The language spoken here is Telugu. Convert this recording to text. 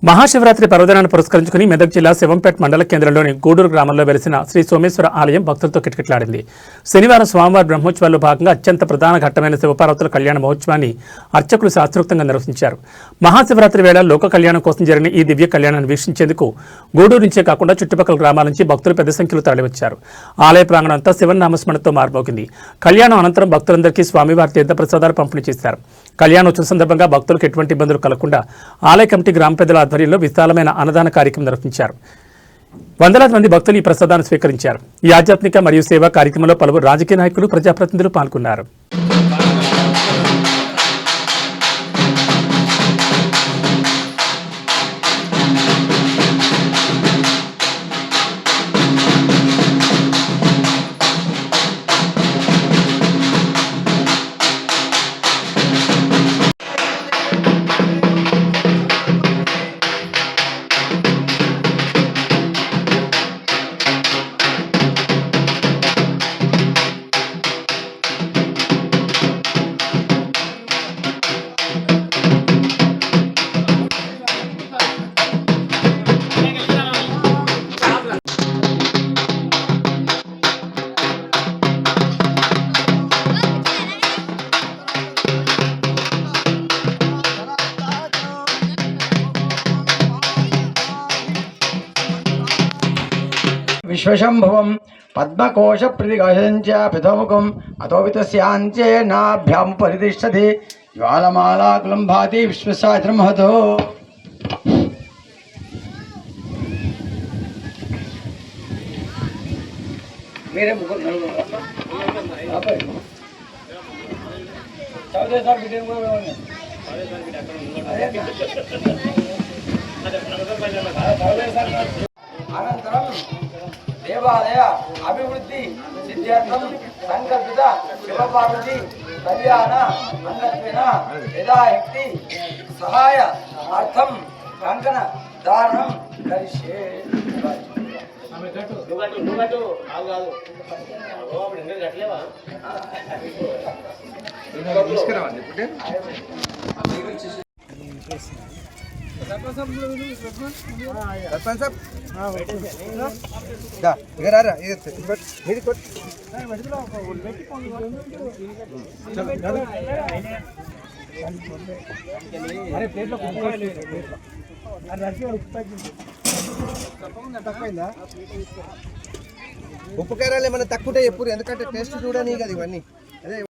మహాశివరాత్రి పర్వదినాన్ని పురస్కరించుకుని మెదక్ జిల్లా శివంపేట మండల కేంద్రంలోని గూడూరు గ్రామంలో వెలిసిన శ్రీ సోమేశ్వర ఆలయం భక్తులతో కిటకిటలాడింది. శనివారం స్వామివారి బ్రహ్మోత్సవాల్లో భాగంగా అత్యంత ప్రధాన ఘట్టమైన శివపార్వతుల కళ్యాణ మహోత్సవాన్ని అర్చకులు శాస్త్రోక్తంగా నిర్వహించారు. మహాశివరాత్రి వేళ లోక కళ్యాణం కోసం జరిగిన ఈ దివ్య కళ్యాణాన్ని వీక్షించేందుకు గూడూరు నుంచే కాకుండా చుట్టుపక్కల గ్రామాల నుంచి భక్తులు పెద్ద సంఖ్యలో తరలివచ్చారు. ఆలయ ప్రాంగణం అంతా శివనామస్మరణతో మారుమోగింది. కళ్యాణం అనంతరం భక్తులందరికీ స్వామివారి తీర్థ ప్రసాదాలు పంపిణీ చేశారు. కళ్యాణోత్సవం సందర్భంగా భక్తులకు ఎటువంటి ఇబ్బందులు కలగకుండా ఆలయ కమిటీ గ్రామ పెద్దల ఆధ్వర్యంలో విశాలమైన అన్నదాన కార్యక్రమం నిర్వహించారు. వందలాది మంది భక్తులు ఈ ప్రసాదాన్ని స్వీకరించారు. ఈ ఆధ్యాత్మిక మరియు సేవా కార్యక్రమంలో పలువురు రాజకీయ నాయకులు, ప్రజాప్రతినిధులు పాల్గొన్నారు. विश्वशंभुवं पद्मकोश प्रतिगाशञ्च पितमुखम् अतोवितस्याञ्चे नाभ्यां परितिष्ठति ज्वालमालाकुलं भाति विश्वसाद्रमहतो मेरे मुकुट अनन्तरं देवालय अभिवृद्धि सिद्ध्यर्थं संकल्पित शिवपार्वती कल्याण अन्नत्वेन यथाशक्ति सहाय अर्थं कंकण धारणं करिष्ये. ఉప్పు కారాలు ఏమైనా తక్కువ ఎప్పుడు ఎందుకంటే టేస్ట్ చూడని కదా ఇవన్నీ.